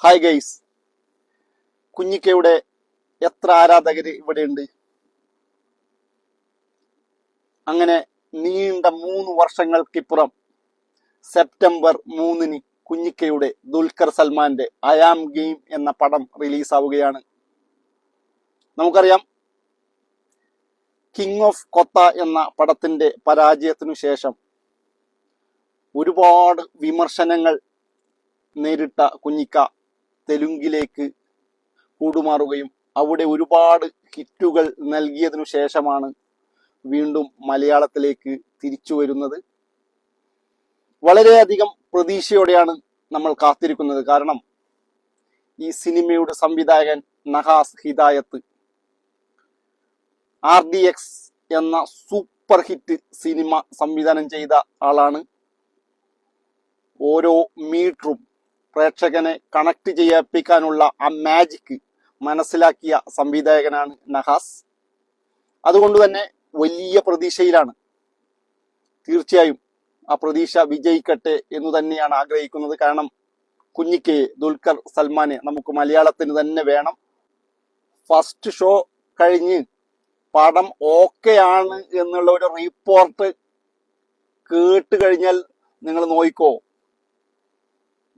Hi guys, കുഞ്ഞിക്കയുടെ എത്ര ആരാധകര് ഇവിടെയുണ്ട്. അങ്ങനെ നീണ്ട 3 വർഷങ്ങൾക്കിപ്പുറം സെപ്റ്റംബർ 3-ന് കുഞ്ഞിക്കയുടെ ദുൽഖർ സൽമാന്റെ ഐ ആം ഗെയിം എന്ന പടം റിലീസാവുകയാണ്. നമുക്കറിയാം, കിങ് ഓഫ് കൊത്ത എന്ന പടത്തിന്റെ പരാജയത്തിനു ശേഷം ഒരുപാട് വിമർശനങ്ങൾ നേരിട്ട കുഞ്ഞിക്ക തെലുങ്കിലേക്ക് കൂടുമാറുകയും അവിടെ ഒരുപാട് ഹിറ്റുകൾ നൽകിയതിനു ശേഷമാണ് വീണ്ടും മലയാളത്തിലേക്ക് തിരിച്ചു വരുന്നത്. വളരെയധികം പ്രതീക്ഷയോടെയാണ് നമ്മൾ കാത്തിരിക്കുന്നത്. കാരണം ഈ സിനിമയുടെ സംവിധായകൻ നഹാസ് ഹിദായത്ത് RDX എന്ന സൂപ്പർ ഹിറ്റ് സിനിമ സംവിധാനം ചെയ്ത ആളാണ്. ഓരോ മീറ്ററും പ്രേക്ഷകനെ കണക്ട് ചെയ്യിപ്പിക്കാനുള്ള ആ മാജിക് മനസ്സിലാക്കിയ സംവിധായകനാണ് നഹാസ്. അതുകൊണ്ട് തന്നെ വലിയ പ്രതീക്ഷയിലാണ്. തീർച്ചയായും ആ പ്രതീക്ഷ വിജയിക്കട്ടെ എന്ന് തന്നെയാണ് ആഗ്രഹിക്കുന്നത്. കാരണം കുഞ്ഞിക്കയെ, ദുൽഖർ സൽമാനെ നമുക്ക് മലയാളത്തിന് തന്നെ വേണം. ഫസ്റ്റ് ഷോ കഴിഞ്ഞ് പടം ഓക്കെയാണ് എന്നുള്ള ഒരു റിപ്പോർട്ട് കേട്ട് കഴിഞ്ഞാൽ നിങ്ങൾ നോയിക്കോ,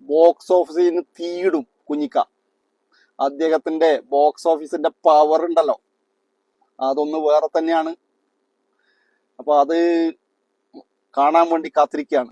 ബോക്സ് ഓഫീസിന് തീയിടും കുഞ്ഞിക്ക. അദ്ദേഹത്തിന്റെ ബോക്സ് ഓഫീസിന്റെ പവർ ഉണ്ടല്ലോ, അതൊന്ന് വേറെ തന്നെയാണ്. അപ്പൊ അത് കാണാൻ വേണ്ടി കാത്തിരിക്കുകയാണ്.